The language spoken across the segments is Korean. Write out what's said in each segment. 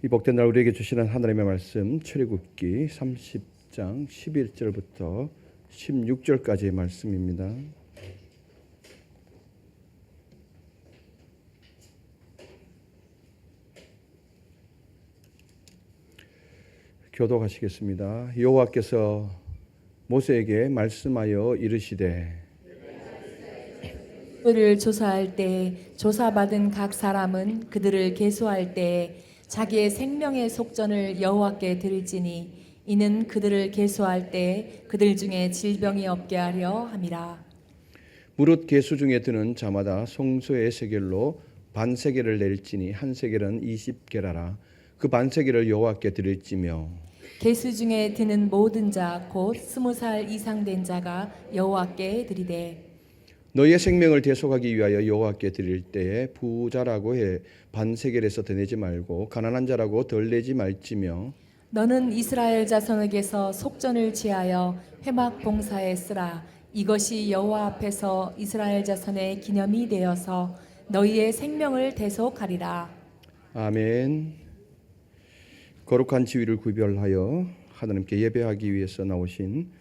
이 복된 날 우리에게 주시는 하나님의 말씀 출애굽기 30장 11절부터 16절까지의 말씀입니다. 교독하시겠습니다. 여호와께서 모세에게 말씀하여 이르시되 그들을 조사할 때 조사받은 각 사람은 그들을 계수할 때 자기의 생명의 속전을 여호와께 드릴지니 이는 그들을 계수할 때 그들 중에 질병이 없게 하려 함이라. 무릇 계수 중에 드는 자마다 송소의 세겔로 반세겔을 낼지니 한 세겔은 20게라라. 그 반세겔을 여호와께 드릴지며 계수 중에 드는 모든 자 곧 20살 이상 된 자가 여호와께 드리되 너희의 생명을 대속하기 위하여 여호와께 드릴 때에 부자라고 해 반세겔에서 더 내지 말고 가난한 자라고 덜 내지 말지며 너는 이스라엘 자손에게서 속전을 취하여 회막 봉사에 쓰라. 이것이 여호와 앞에서 이스라엘 자손의 기념이 되어서 너희의 생명을 대속하리라. 아멘. 거룩한 지위를 구별하여 하나님께 예배하기 위해서 나오신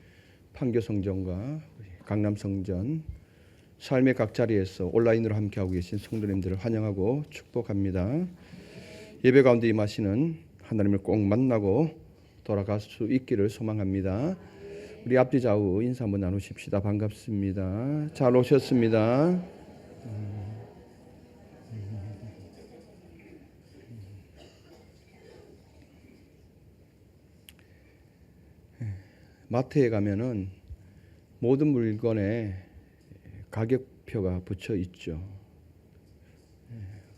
판교성전과 강남성전 삶의 각 자리에서 온라인으로 함께하고 계신 성도님들을 환영하고 축복합니다. 예배 가운데 임하시는 하나님을 꼭 만나고 돌아갈 수 있기를 소망합니다. 우리 앞뒤 좌우 인사 한번 나누십시다. 반갑습니다. 잘 오셨습니다. 마트에 가면은 모든 물건에 가격표가 붙여 있죠.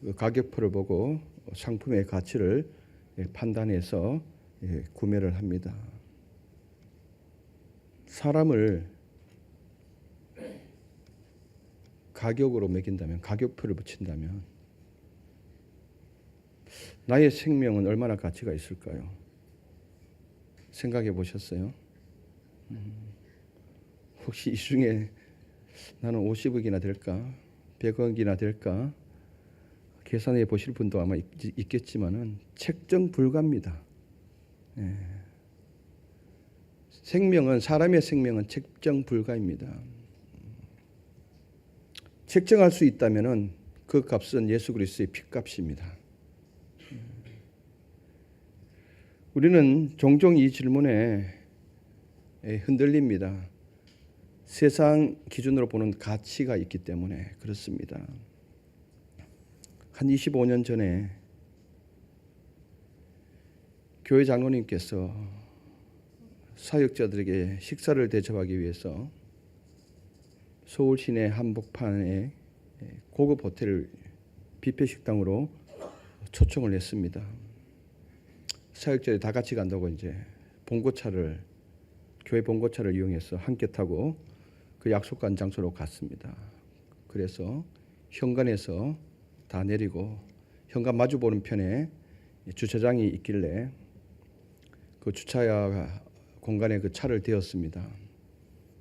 그 가격표를 보고 상품의 가치를 판단해서 구매를 합니다. 사람을 가격으로 매긴다면, 가격표를 붙인다면 나의 생명은 얼마나 가치가 있을까요? 생각해 보셨어요? 혹시 이 중에 나는 50억이나 될까? 100억이나 될까? 계산해 보실 분도 아마 있겠지만은 책정 불가입니다. 생명은, 사람의 생명은 책정 불가입니다. 책정할 수 있다면은 그 값은 예수 그리스도의 피값입니다. 우리는 종종 이 질문에 흔들립니다. 세상 기준으로 보는 가치가 있기 때문에 그렇습니다. 한 25년 전에 교회 장로님께서 사역자들에게 식사를 대접하기 위해서 서울 시내 한복판에 고급 호텔 뷔페 식당으로 초청을 했습니다. 사역자들이 다 같이 간다고 이제 봉고차를, 교회 봉고차를 이용해서 함께 타고 그 약속한 장소로 갔습니다. 그래서 현관에서 다 내리고 현관 마주 보는 편에 주차장이 있길래 그 주차 공간에 그 차를 대었습니다.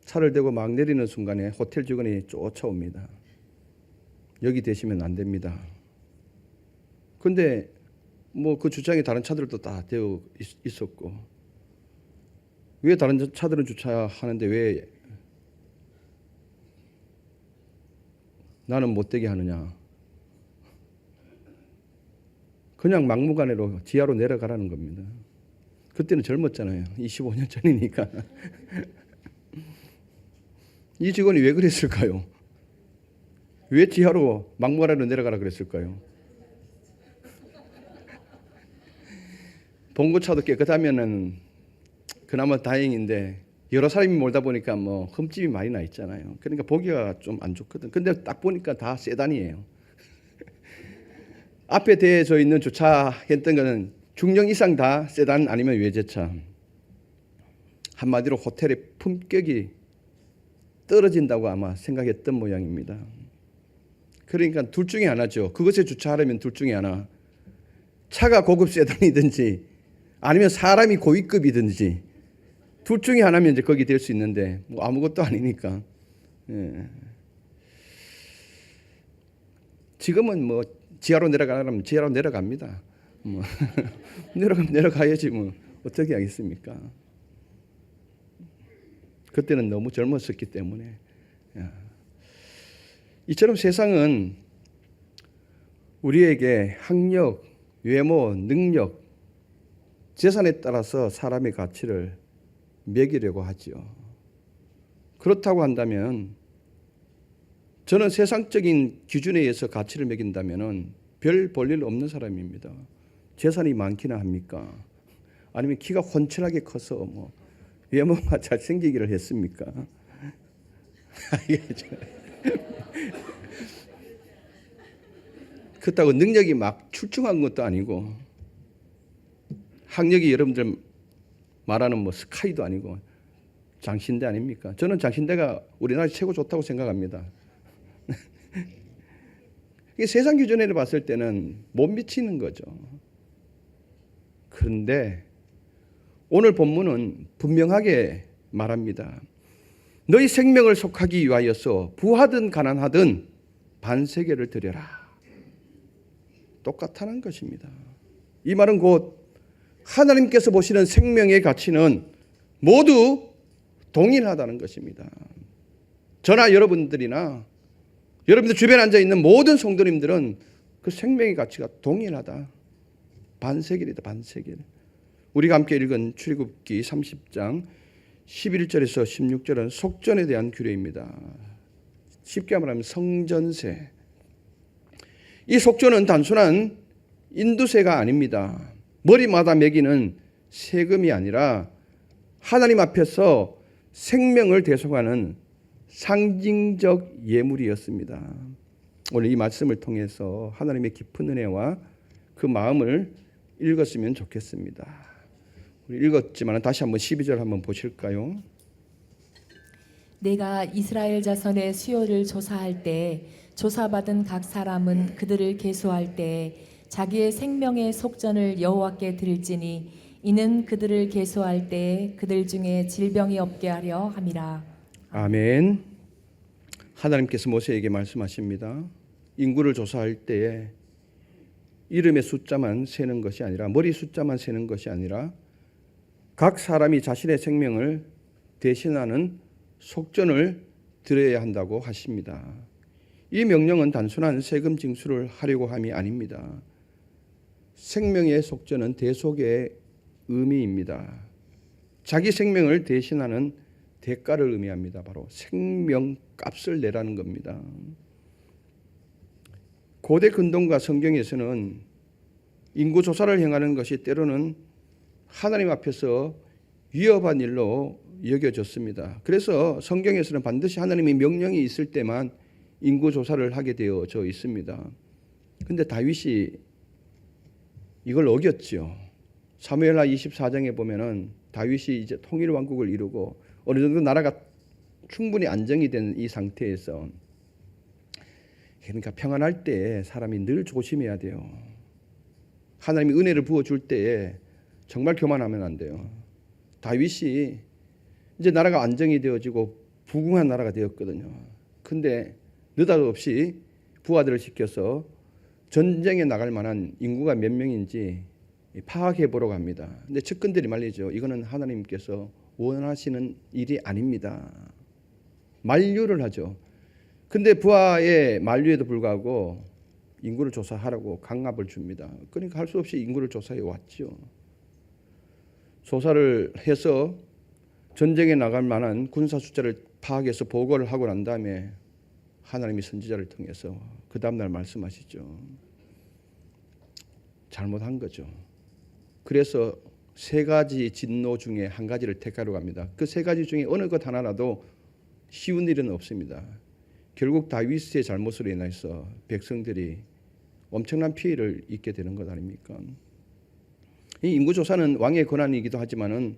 차를 대고 막 내리는 순간에 호텔 직원이 쫓아옵니다. 여기 대시면 안 됩니다. 근데 뭐 그 주차장에 다른 차들도 다 되어 있었고 왜 다른 차들은 주차하는데 왜 나는 못 되게 하느냐. 그냥 막무가내로 지하로 내려가라는 겁니다. 그때는 젊었잖아요. 25년 전이니까. 이 직원이 왜 그랬을까요? 왜 지하로 막무가내로 내려가라 그랬을까요? 봉고차도 깨끗하면은 그나마 다행인데 여러 사람이 몰다 보니까 뭐 흠집이 많이 나 있잖아요. 그러니까 보기가 좀 안 좋거든. 근데 딱 보니까 다 세단이에요. 앞에 대져 있는 주차했던 거는 중형 이상 다 세단 아니면 외제차. 한마디로 호텔의 품격이 떨어진다고 아마 생각했던 모양입니다. 그러니까 둘 중에 하나죠. 그것에 주차하려면 둘 중에 하나. 차가 고급 세단이든지 아니면 사람이 고위급이든지 둘 중에 하나면 이제 거기 될 수 있는데 뭐 아무것도 아니니까. 지금은 뭐 지하로 내려가려면 지하로 내려갑니다. 뭐 내려가면 내려가야지 뭐 어떻게 하겠습니까? 그때는 너무 젊었었기 때문에. 이처럼 세상은 우리에게 학력, 외모, 능력, 재산에 따라서 사람의 가치를 매기려고 하지요. 그렇다고 한다면 저는 세상적인 기준에 의해서 가치를 매긴다면 별 볼일 없는 사람입니다. 재산이 많기나 합니까? 아니면 키가 훤칠하게 커서 뭐 외모가 잘생기기를 했습니까? 그렇다고 능력이 막 출중한 것도 아니고 학력이 여러분들 말하는 뭐 스카이도 아니고 장신대 아닙니까? 저는 장신대가 우리나라 최고 좋다고 생각합니다. 이게 세상 기준으로 봤을 때는 못 미치는 거죠. 그런데 오늘 본문은 분명하게 말합니다. 너희 생명을 속하기 위하여서 부하든 가난하든 반세계를 드려라. 똑같다는 것입니다. 이 말은 곧 하나님께서 보시는 생명의 가치는 모두 동일하다는 것입니다. 저나 여러분들이나 여러분들 주변에 앉아있는 모든 성도님들은 그 생명의 가치가 동일하다. 반세겔이다. 반세겔. 우리가 함께 읽은 출애굽기 30장 11절에서 16절은 속전에 대한 규례입니다. 쉽게 말하면 성전세. 이 속전은 단순한 인두세가 아닙니다. 머리마다 매기는 세금이 아니라 하나님 앞에서 생명을 대속하는 상징적 예물이었습니다. 오늘 이 말씀을 통해서 하나님의 깊은 은혜와 그 마음을 읽었으면 좋겠습니다. 우리 읽었지만 다시 한번 12절 한번 보실까요? 내가 이스라엘 자손의 수요를 조사할 때 조사받은 각 사람은 그들을 계수할 때 자기의 생명의 속전을 여호와께 드릴지니 이는 그들을 계수할 때 그들 중에 질병이 없게 하려 함이라. 아멘. 하나님께서 모세에게 말씀하십니다. 인구를 조사할 때에 이름의 숫자만 세는 것이 아니라 머리 숫자만 세는 것이 아니라 각 사람이 자신의 생명을 대신하는 속전을 드려야 한다고 하십니다. 이 명령은 단순한 세금 징수를 하려고 함이 아닙니다. 생명의 속전은 대속의 의미입니다. 자기 생명을 대신하는 대가를 의미합니다. 바로 생명값을 내라는 겁니다. 고대 근동과 성경에서는 인구조사를 행하는 것이 때로는 하나님 앞에서 위협한 일로 여겨졌습니다. 그래서 성경에서는 반드시 하나님의 명령이 있을 때만 인구조사를 하게 되어져 있습니다. 그런데 다윗이 이걸 어겼죠. 사무엘하 24장에 보면은 다윗이 이제 통일 왕국을 이루고 어느 정도 나라가 충분히 안정이 된 이 상태에서, 그러니까 평안할 때 사람이 늘 조심해야 돼요. 하나님이 은혜를 부어줄 때에 정말 교만하면 안 돼요. 다윗이 이제 나라가 안정이 되어지고 부궁한 나라가 되었거든요. 근데 느닷없이 부하들을 시켜서 전쟁에 나갈 만한 인구가 몇 명인지 파악해 보러 갑니다. 근데 측근들이 말이죠. 이거는 하나님께서 원하시는 일이 아닙니다. 만류를 하죠. 근데 부하의 만류에도 불구하고 인구를 조사하라고 강압을 줍니다. 그러니까 할 수 없이 인구를 조사해 왔죠. 조사를 해서 전쟁에 나갈 만한 군사 숫자를 파악해서 보고를 하고 난 다음에 하나님이 선지자를 통해서 그 다음날 말씀하시죠. 잘못한 거죠. 그래서 세 가지 진노 중에 한 가지를 택하려고 합니다. 그 세 가지 중에 어느 것 하나라도 쉬운 일은 없습니다. 결국 다윗의 잘못으로 인해서 백성들이 엄청난 피해를 입게 되는 것 아닙니까? 이 인구조사는 왕의 권한이기도 하지만은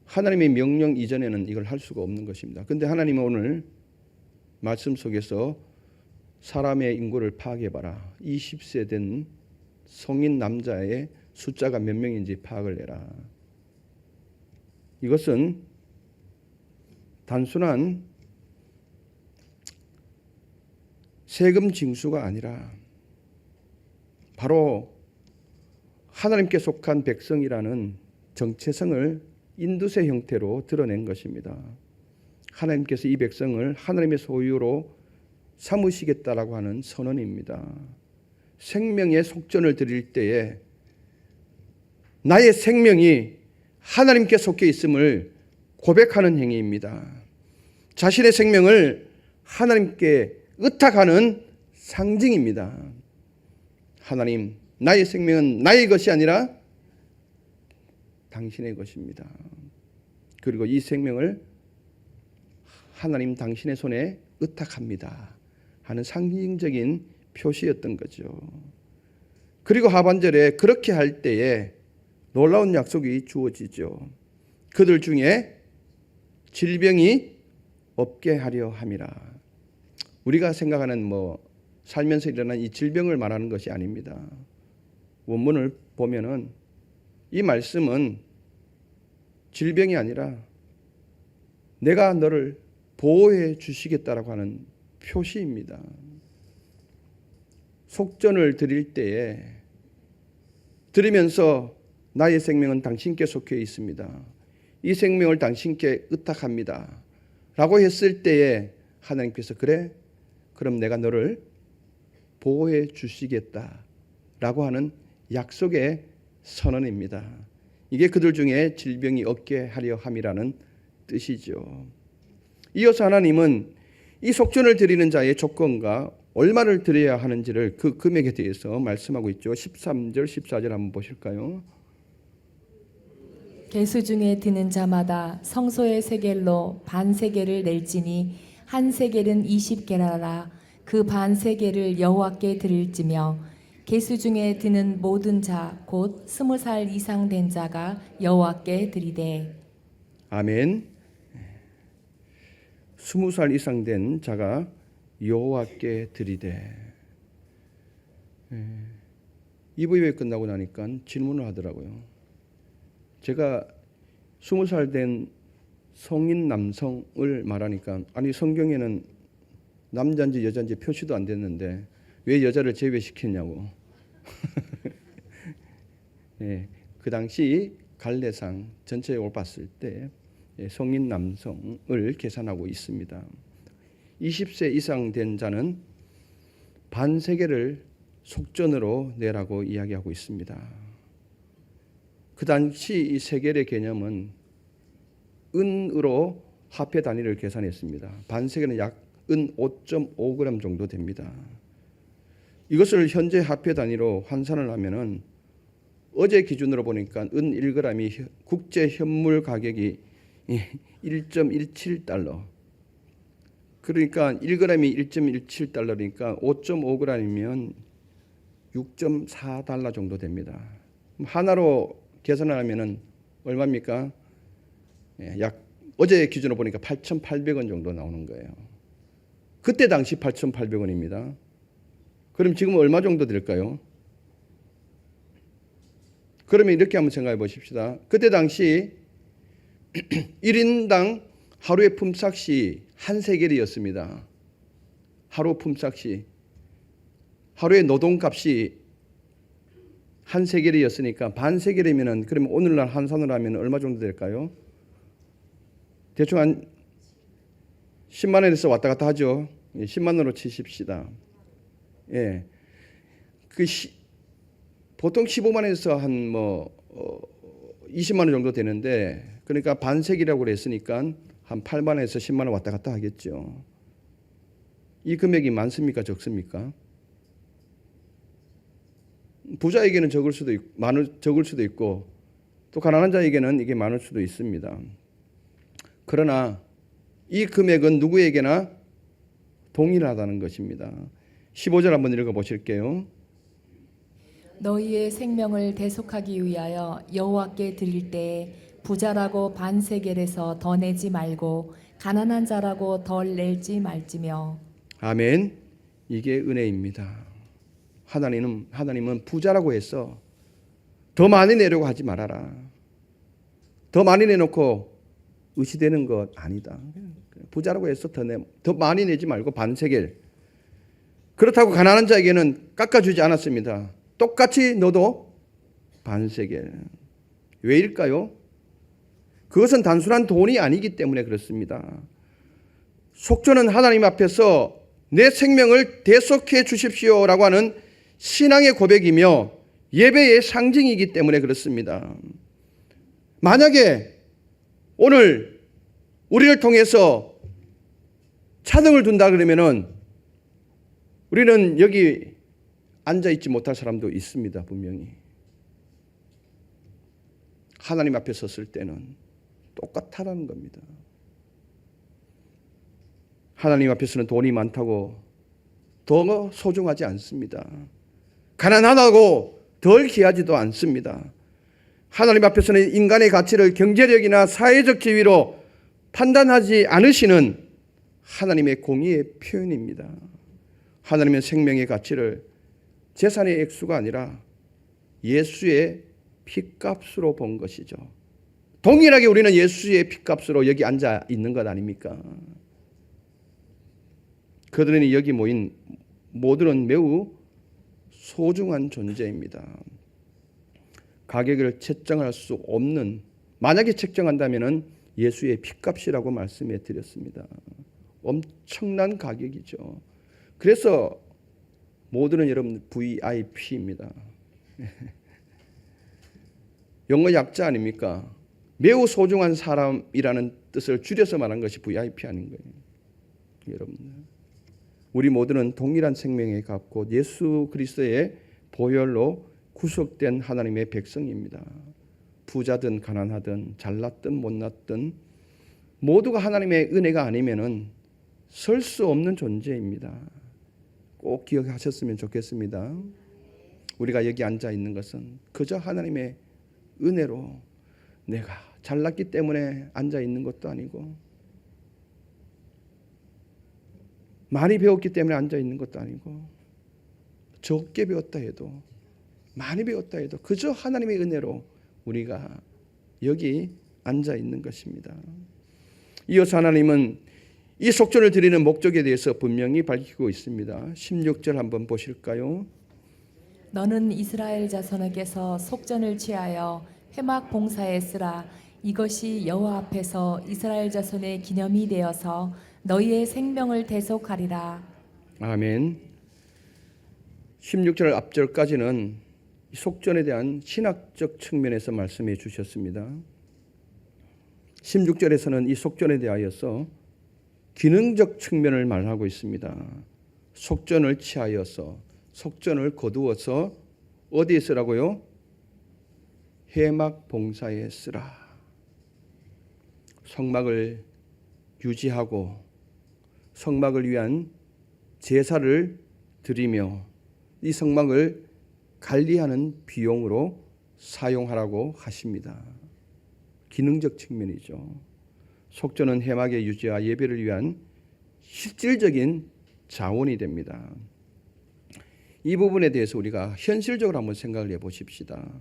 하나님의 명령 이전에는 이걸 할 수가 없는 것입니다. 그런데 하나님은 오늘 말씀 속에서 사람의 인구를 파악해봐라. 20세 된 성인 남자의 숫자가 몇 명인지 파악을 해라. 이것은 단순한 세금 징수가 아니라 바로 하나님께 속한 백성이라는 정체성을 인두세 형태로 드러낸 것입니다. 하나님께서 이 백성을 하나님의 소유로 삼으시겠다라고 하는 선언입니다. 생명의 속전을 드릴 때에 나의 생명이 하나님께 속해 있음을 고백하는 행위입니다. 자신의 생명을 하나님께 의탁하는 상징입니다. 하나님, 나의 생명은 나의 것이 아니라 당신의 것입니다. 그리고 이 생명을 하나님 당신의 손에 의탁합니다 하는 상징적인 표시였던 거죠. 그리고 하반절에 그렇게 할 때에 놀라운 약속이 주어지죠. 그들 중에 질병이 없게 하려 함이라. 우리가 생각하는 살면서 일어난 이 질병을 말하는 것이 아닙니다. 원문을 보면은 이 말씀은 질병이 아니라 내가 너를 보호해 주시겠다라고 하는 표시입니다. 속전을 드릴 때에 드리면서 나의 생명은 당신께 속해 있습니다. 이 생명을 당신께 의탁합니다. 라고 했을 때에 하나님께서 그래? 그럼 내가 너를 보호해 주시겠다. 라고 하는 약속의 선언입니다. 이게 그들 중에 질병이 없게 하려 함이라는 뜻이죠. 이어서 하나님은 이 속전을 드리는 자의 조건과 얼마를 드려야 하는지를 그 금액에 대해서 말씀하고 있죠. 13절, 14절 한번 보실까요? 계수 중에 드는 자마다 성소의 세겔로 반 세겔을 낼지니 한 세겔은 20게라라. 그 반 세겔을 여호와께 드릴지며 계수 중에 드는 모든 자 곧 20살 이상 된 자가 여호와께 드리되. 아멘. 20살 이상 된 자가 여호와께 드리되. EVA 끝나고 나니까 질문을 하더라고요. 제가 20살 된 성인 남성을 말하니까 아니 성경에는 남자인지 여자인지 표시도 안 됐는데 왜 여자를 제외시켰냐고. 예, 그 당시 갈래상 전체적으로 봤을 때 성인 남성을 계산하고 있습니다. 20세 이상 된 자는 반세겔을 속전으로 내라고 이야기하고 있습니다. 그 당시 이 세겔의 개념은 은으로 화폐 단위를 계산했습니다. 반세겔은 약 은 5.5g 정도 됩니다. 이것을 현재 화폐 단위로 환산을 하면은 어제 기준으로 보니까 은 1g이 국제 현물 가격이 1.17달러. 그러니까 1g이 1.17달러니까 5.5g이면 6.4달러 정도 됩니다. 하나로 계산을 하면은 얼마입니까? 약 어제 기준으로 보니까 8,800원 정도 나오는 거예요. 그때 당시 8,800원입니다. 그럼 지금 얼마 정도 될까요? 그러면 이렇게 한번 생각해 보십시다. 그때 당시 1인당 하루의 품삯이 한 세겔이었습니다. 하루 품삯이. 하루의 노동값이 한 세겔이었으니까 반 세겔이면은 그러면 오늘날 환산을 하면 얼마 정도 될까요? 대충 한 10만 원에서 왔다 갔다 하죠. 10만 원으로 치십시다. 예. 보통 15만 원에서 한 20만 원 정도 되는데 그러니까 반세기라고 그랬으니까 한 8만 원에서 10만 원 왔다 갔다 하겠죠. 이 금액이 많습니까? 적습니까? 부자에게는 적을 수도 있고 또 가난한 자에게는 이게 많을 수도 있습니다. 그러나 이 금액은 누구에게나 동일하다는 것입니다. 15절 한번 읽어보실게요. 너희의 생명을 대속하기 위하여 여호와께 드릴 때에 부자라고 반세겔에서 더 내지 말고 가난한 자라고 덜 낼지 말지며. 아멘. 이게 은혜입니다. 하나님은 부자라고 해서 더 많이 내려고 하지 말아라. 더 많이 내놓고 의시되는 것 아니다. 부자라고 해서 더 많이 내지 말고 반세겔. 그렇다고 가난한 자에게는 깎아주지 않았습니다. 똑같이 너도 반세겔. 왜일까요? 그것은 단순한 돈이 아니기 때문에 그렇습니다. 속전은 하나님 앞에서 내 생명을 대속해 주십시오라고 하는 신앙의 고백이며 예배의 상징이기 때문에 그렇습니다. 만약에 오늘 우리를 통해서 차등을 둔다 그러면은 우리는 여기 앉아있지 못할 사람도 있습니다. 분명히. 하나님 앞에 섰을 때는 똑같다라는 겁니다. 하나님 앞에서는 돈이 많다고 더 소중하지 않습니다. 가난하다고 덜 귀하지도 않습니다. 하나님 앞에서는 인간의 가치를 경제력이나 사회적 지위로 판단하지 않으시는 하나님의 공의의 표현입니다. 하나님은 생명의 가치를 재산의 액수가 아니라 예수의 피값으로 본 것이죠. 동일하게 우리는 예수의 피값으로 여기 앉아 있는 것 아닙니까? 그들은 여기 모인 모두는 매우 소중한 존재입니다. 가격을 책정할 수 없는, 만약에 책정한다면 예수의 피값이라고 말씀해 드렸습니다. 엄청난 가격이죠. 그래서 모두는 여러분 VIP입니다. 영어 약자 아닙니까? 매우 소중한 사람이라는 뜻을 줄여서 말한 것이 VIP 아닌 거예요. 여러분, 우리 모두는 동일한 생명에 값고 예수 그리스도의 보혈로 구속된 하나님의 백성입니다. 부자든 가난하든 잘났든 못났든 모두가 하나님의 은혜가 아니면은 설 수 없는 존재입니다. 꼭 기억하셨으면 좋겠습니다. 우리가 여기 앉아 있는 것은 그저 하나님의 은혜로, 내가 잘났기 때문에 앉아 있는 것도 아니고 많이 배웠기 때문에 앉아 있는 것도 아니고 적게 배웠다 해도 많이 배웠다 해도 그저 하나님의 은혜로 우리가 여기 앉아 있는 것입니다. 이어서 하나님은 이 속전을 드리는 목적에 대해서 분명히 밝히고 있습니다. 16절 한번 보실까요? 너는 이스라엘 자손에게서 속전을 취하여 회막 봉사에 쓰라. 이것이 여호와 앞에서 이스라엘 자손의 기념이 되어서 너희의 생명을 대속하리라. 아멘. 16절 앞절까지는 속전에 대한 신학적 측면에서 말씀해 주셨습니다. 16절에서는 이 속전에 대하여서 기능적 측면을 말하고 있습니다. 속전을 취하여서, 속전을 거두어서 어디에 쓰라고요? 회막 봉사에 쓰라. 성막을 유지하고 성막을 위한 제사를 드리며 이 성막을 관리하는 비용으로 사용하라고 하십니다. 기능적 측면이죠. 속전은 회막의 유지와 예배를 위한 실질적인 자원이 됩니다. 이 부분에 대해서 우리가 현실적으로 한번 생각을 해보십시다.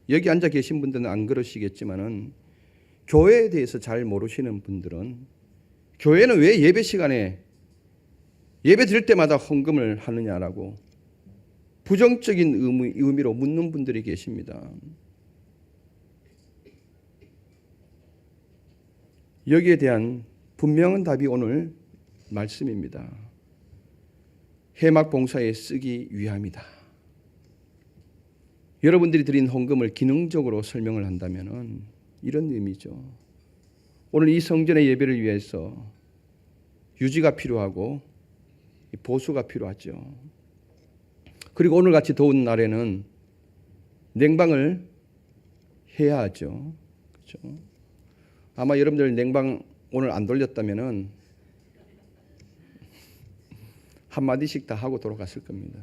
여기 앉아 계신 분들은 안 그러시겠지만은 교회에 대해서 잘 모르시는 분들은 교회는 왜 예배 시간에 예배 드릴 때마다 헌금을 하느냐라고 부정적인 의미로 묻는 분들이 계십니다. 여기에 대한 분명한 답이 오늘 말씀입니다. 회막 봉사에 쓰기 위함이다. 여러분들이 드린 헌금을 기능적으로 설명을 한다면 이런 의미죠. 오늘 이 성전의 예배를 위해서 유지가 필요하고 보수가 필요하죠. 그리고 오늘같이 더운 날에는 냉방을 해야 하죠. 그렇죠? 아마 여러분들 냉방 오늘 안 돌렸다면은 한마디씩 다 하고 돌아갔을 겁니다.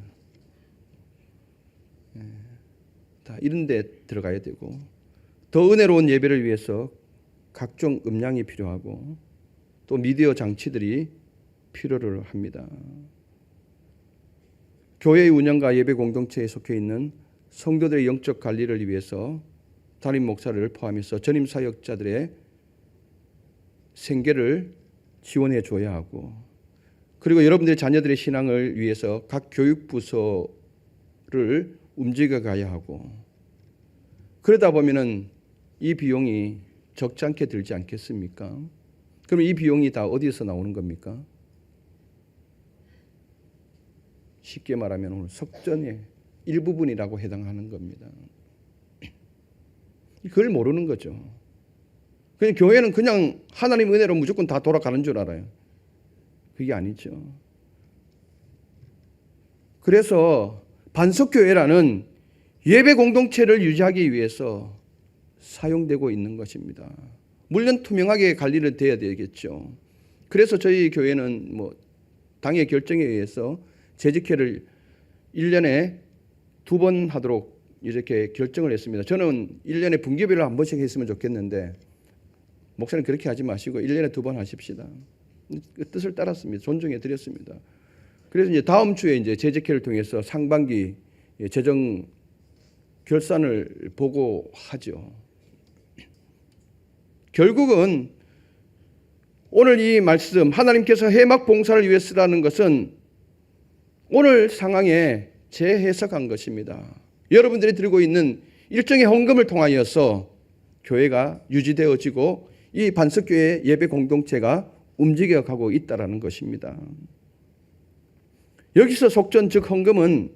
다 이런 데 들어가야 되고, 더 은혜로운 예배를 위해서 각종 음량이 필요하고 또 미디어 장치들이 필요를 합니다. 교회의 운영과 예배 공동체에 속해 있는 성도들의 영적 관리를 위해서 담임 목사를 포함해서 전임 사역자들의 생계를 지원해 줘야 하고, 그리고 여러분들의 자녀들의 신앙을 위해서 각 교육부서를 움직여 가야 하고, 그러다 보면은 이 비용이 적지 않게 들지 않겠습니까? 그럼 이 비용이 다 어디서 나오는 겁니까? 쉽게 말하면 오늘 속전의 일부분이라고 해당하는 겁니다. 그걸 모르는 거죠. 그냥 교회는 그냥 하나님 은혜로 무조건 다 돌아가는 줄 알아요. 그게 아니죠. 그래서 반석교회라는 예배 공동체를 유지하기 위해서 사용되고 있는 것입니다. 물론 투명하게 관리를 돼야 되겠죠. 그래서 저희 교회는 당의 결정에 의해서 재직회를 1년에 2번 하도록 이렇게 결정을 했습니다. 저는 1년에 분기별로 한 번씩 했으면 좋겠는데 목사님 그렇게 하지 마시고 1년에 2번 하십시다. 그 뜻을 따랐습니다. 존중해 드렸습니다. 그래서 이제 다음 주에 이제 재직회를 통해서 상반기 재정 결산을 보고하죠. 결국은 오늘 이 말씀 하나님께서 해막 봉사를 위해 쓰라는 것은 오늘 상황에 재해석한 것입니다. 여러분들이 들고 있는 일정의 헌금을 통하여서 교회가 유지되어지고 이 반석교회 예배 공동체가 움직여가고 있다는 것입니다. 여기서 속전 즉 헌금은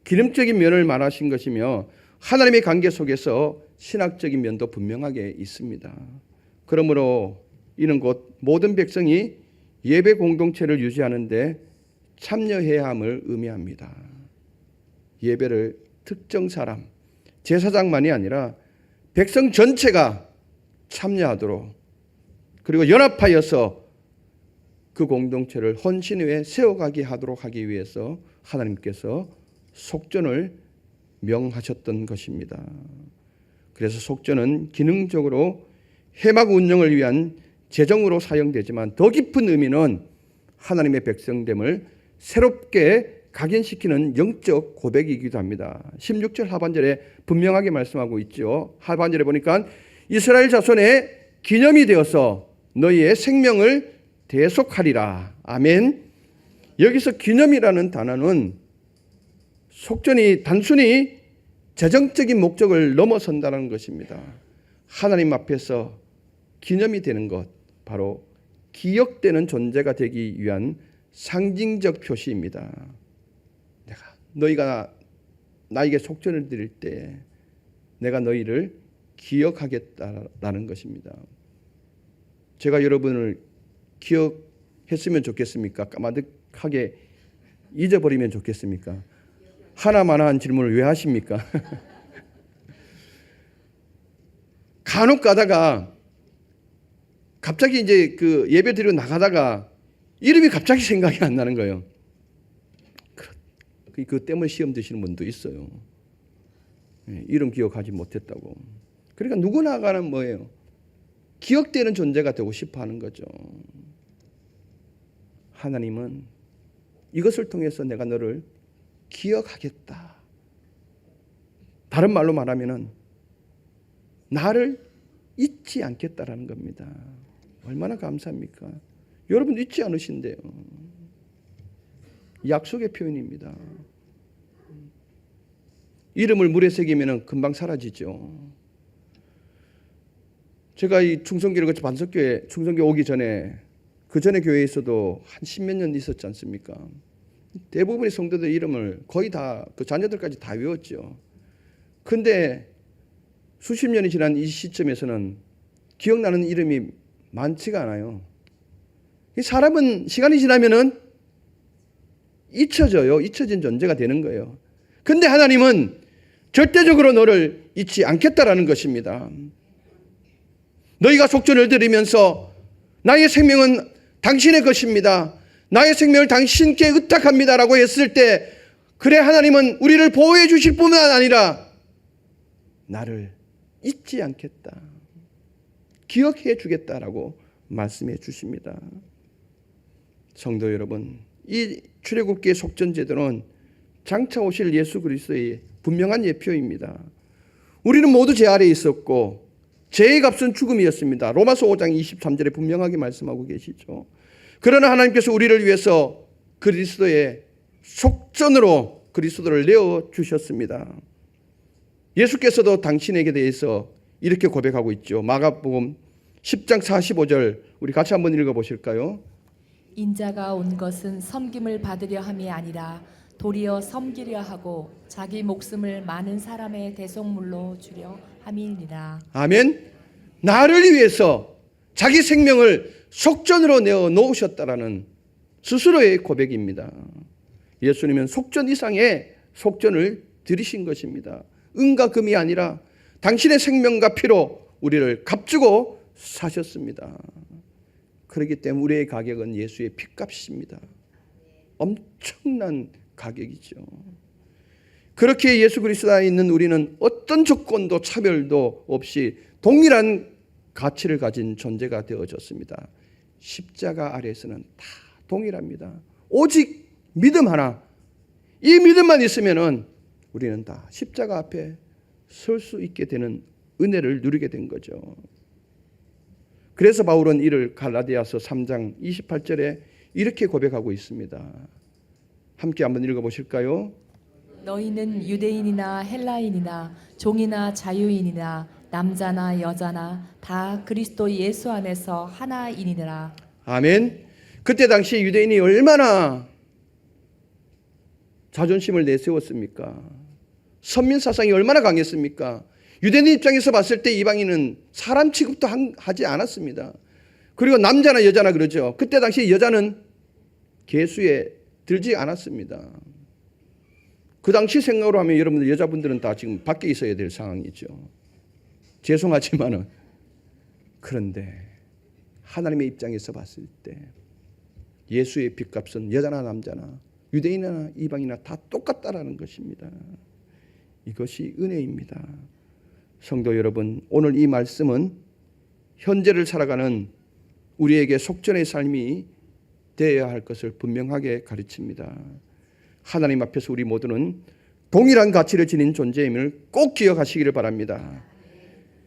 기름적인 면을 말하신 것이며 하나님의 관계 속에서 신학적인 면도 분명하게 있습니다. 그러므로 이는 곧 모든 백성이 예배 공동체를 유지하는 데 참여해야 함을 의미합니다. 예배를 특정 사람, 제사장만이 아니라 백성 전체가 참여하도록 그리고 연합하여서 그 공동체를 헌신 위에 세워가게 하도록 하기 위해서 하나님께서 속전을 명하셨던 것입니다. 그래서 속전은 기능적으로 해막 운영을 위한 재정으로 사용되지만 더 깊은 의미는 하나님의 백성됨을 새롭게 각인시키는 영적 고백이기도 합니다. 16절 하반절에 분명하게 말씀하고 있죠. 하반절에 보니까 이스라엘 자손의 기념이 되어서 너희의 생명을 대속하리라. 아멘. 여기서 기념이라는 단어는 속전이 단순히 재정적인 목적을 넘어선다는 것입니다. 하나님 앞에서 기념이 되는 것, 바로 기억되는 존재가 되기 위한 상징적 표시입니다. 너희가 나에게 속전을 드릴 때 내가 너희를 기억하겠다라는 것입니다. 제가 여러분을 기억했으면 좋겠습니까? 까마득하게 잊어버리면 좋겠습니까? 하나만한 질문을 왜 하십니까? 간혹 가다가 갑자기 이제 그 예배 드리러 나가다가 이름이 갑자기 생각이 안 나는 거예요. 그 때문에 시험 드시는 분도 있어요. 이름 기억하지 못했다고. 그러니까 누구나가는 뭐예요? 기억되는 존재가 되고 싶어 하는 거죠. 하나님은 이것을 통해서 내가 너를 기억하겠다. 다른 말로 말하면은 나를 잊지 않겠다라는 겁니다. 얼마나 감사합니까? 여러분 잊지 않으신대요. 약속의 표현입니다. 이름을 물에 새기면 금방 사라지죠. 제가 이 충성교를 거쳐 반석교회 충성교 오기 전에 그 전에 교회에서도 한 10몇 년 있었지 않습니까? 대부분의 성도들 이름을 거의 다 그 자녀들까지 다 외웠죠. 근데 수십 년이 지난 이 시점에서는 기억나는 이름이 많지가 않아요. 사람은 시간이 지나면은 잊혀져요. 잊혀진 존재가 되는 거예요. 근데 하나님은 절대적으로 너를 잊지 않겠다라는 것입니다. 너희가 속전을 드리면서 나의 생명은 당신의 것입니다. 나의 생명을 당신께 의탁합니다라고 했을 때 그래 하나님은 우리를 보호해 주실 뿐만 아니라 나를 잊지 않겠다. 기억해 주겠다라고 말씀해 주십니다. 성도 여러분, 이 출애굽기의 속전 제도는 장차 오실 예수 그리스도의 분명한 예표입니다. 우리는 모두 죄 아래에 있었고 죄의 값은 죽음이었습니다. 로마서 5장 23절에 분명하게 말씀하고 계시죠. 그러나 하나님께서 우리를 위해서 그리스도의 속전으로 그리스도를 내어 주셨습니다. 예수께서도 당신에게 대해서 이렇게 고백하고 있죠. 마가복음 10장 45절 우리 같이 한번 읽어보실까요? 인자가 온 것은 섬김을 받으려 함이 아니라 도리어 섬기려 하고 자기 목숨을 많은 사람의 대속물로 주려 함이니라. 아멘. 나를 위해서 자기 생명을 속전으로 내어 놓으셨다라는 스스로의 고백입니다. 예수님은 속전 이상의 속전을 들이신 것입니다. 은과 금이 아니라 당신의 생명과 피로 우리를 값주고 사셨습니다. 그렇기 때문에 우리의 가격은 예수의 피값입니다. 엄청난 가격이죠. 그렇게 예수 그리스도 안에 있는 우리는 어떤 조건도 차별도 없이 동일한 가치를 가진 존재가 되어졌습니다. 십자가 아래에서는 다 동일합니다. 오직 믿음 하나, 이 믿음만 있으면은 우리는 다 십자가 앞에 설 수 있게 되는 은혜를 누리게 된 거죠. 그래서 바울은 이를 갈라디아서 3장 28절에 이렇게 고백하고 있습니다. 함께 한번 읽어보실까요? 너희는 유대인이나 헬라인이나 종이나 자유인이나 남자나 여자나 다 그리스도 예수 안에서 하나이니라. 아멘. 그때 당시 유대인이 얼마나 자존심을 내세웠습니까? 선민 사상이 얼마나 강했습니까? 유대인 입장에서 봤을 때 이방인은 사람 취급도 하지 않았습니다. 그리고 남자나 여자나 그러죠. 그때 당시 여자는 계수에 들지 않았습니다. 그 당시 생각으로 하면 여러분들 여자분들은 다 지금 밖에 있어야 될 상황이죠. 죄송하지만은 그런데 하나님의 입장에서 봤을 때 예수의 빚값은 여자나 남자나 유대인이나 이방이나 다 똑같다라는 것입니다. 이것이 은혜입니다. 성도 여러분, 오늘 이 말씀은 현재를 살아가는 우리에게 속전의 삶이 되어야 할 것을 분명하게 가르칩니다. 하나님 앞에서 우리 모두는 동일한 가치를 지닌 존재임을 꼭 기억하시기를 바랍니다.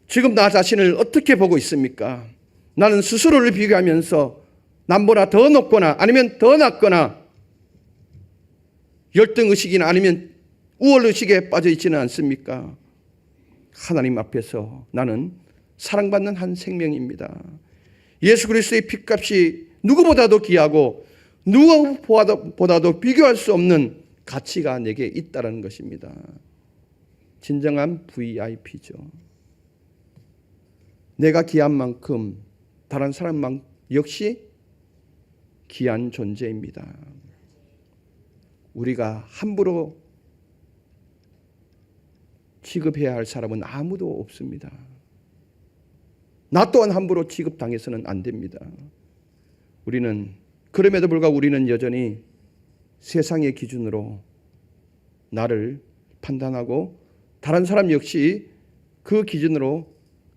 지금 나 자신을 어떻게 보고 있습니까? 나는 스스로를 비교하면서 남보다 더 높거나 아니면 더 낮거나 열등의식이나 아니면 우월의식에 빠져 있지는 않습니까? 하나님 앞에서 나는 사랑받는 한 생명입니다. 예수 그리스도의 핏값이 누구보다도 귀하고 누구보다도 비교할 수 없는 가치가 내게 있다는 것입니다. 진정한 VIP죠. 내가 귀한 만큼 다른 사람 역시 귀한 존재입니다. 우리가 함부로 취급해야 할 사람은 아무도 없습니다. 나 또한 함부로 취급당해서는 안 됩니다. 그럼에도 불구하고 우리는 여전히 세상의 기준으로 나를 판단하고 다른 사람 역시 그 기준으로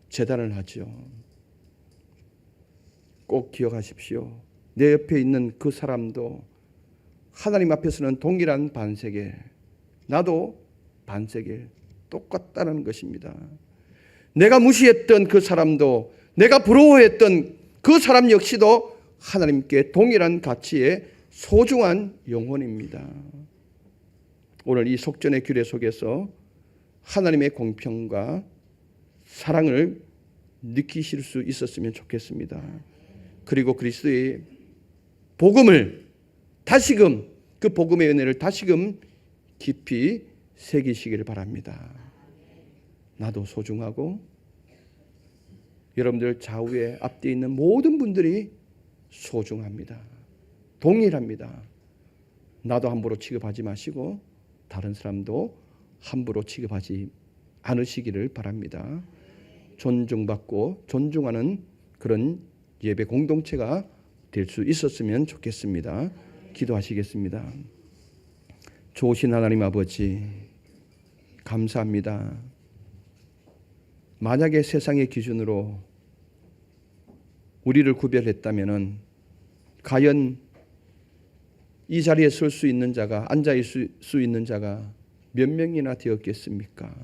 재단을 하죠. 꼭 기억하십시오. 내 옆에 있는 그 사람도 하나님 앞에서는 동일한 반세계, 나도 반세계 똑같다는 것입니다. 내가 무시했던 그 사람도, 내가 부러워했던 그 사람 역시도 하나님께 동일한 가치의 소중한 영혼입니다. 오늘 이 속전의 규례 속에서 하나님의 공평과 사랑을 느끼실 수 있었으면 좋겠습니다. 그리고 그리스도의 복음을 다시금, 그 복음의 은혜를 다시금 깊이 새기시길 바랍니다. 나도 소중하고 여러분들 좌우에 앞뒤에 있는 모든 분들이 소중합니다. 동일합니다. 나도 함부로 취급하지 마시고 다른 사람도 함부로 취급하지 않으시기를 바랍니다. 존중받고 존중하는 그런 예배 공동체가 될 수 있었으면 좋겠습니다. 기도하시겠습니다. 좋으신 하나님 아버지, 감사합니다. 만약에 세상의 기준으로 우리를 구별했다면 과연 이 자리에 설 수 있는 자가, 앉아 있을 수 있는 자가 몇 명이나 되었겠습니까?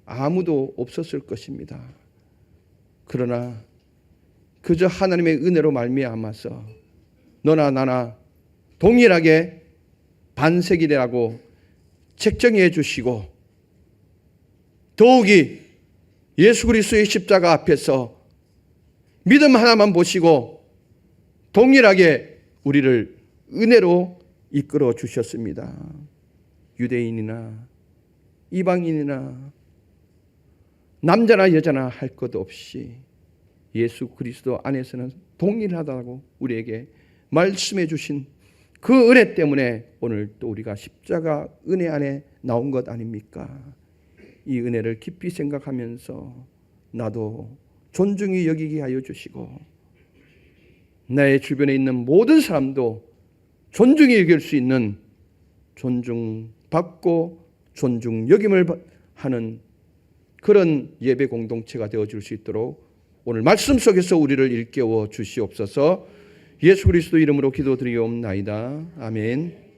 아무도 없었을 것입니다. 그러나 그저 하나님의 은혜로 말미암아서 너나 나나 동일하게 반석이라고 책정해 주시고 더욱이 예수 그리스도의 십자가 앞에서 믿음 하나만 보시고 동일하게 우리를 은혜로 이끌어 주셨습니다. 유대인이나 이방인이나 남자나 여자나 할 것 없이 예수 그리스도 안에서는 동일하다고 우리에게 말씀해 주신 그 은혜 때문에 오늘 또 우리가 십자가 은혜 안에 나온 것 아닙니까? 이 은혜를 깊이 생각하면서 나도 존중히 여기게 하여 주시고 나의 주변에 있는 모든 사람도 존중히 여길 수 있는 존중받고 존중 여김을 하는 그런 예배 공동체가 되어줄 수 있도록 오늘 말씀 속에서 우리를 일깨워 주시옵소서. 예수 그리스도 이름으로 기도드리옵나이다. 아멘.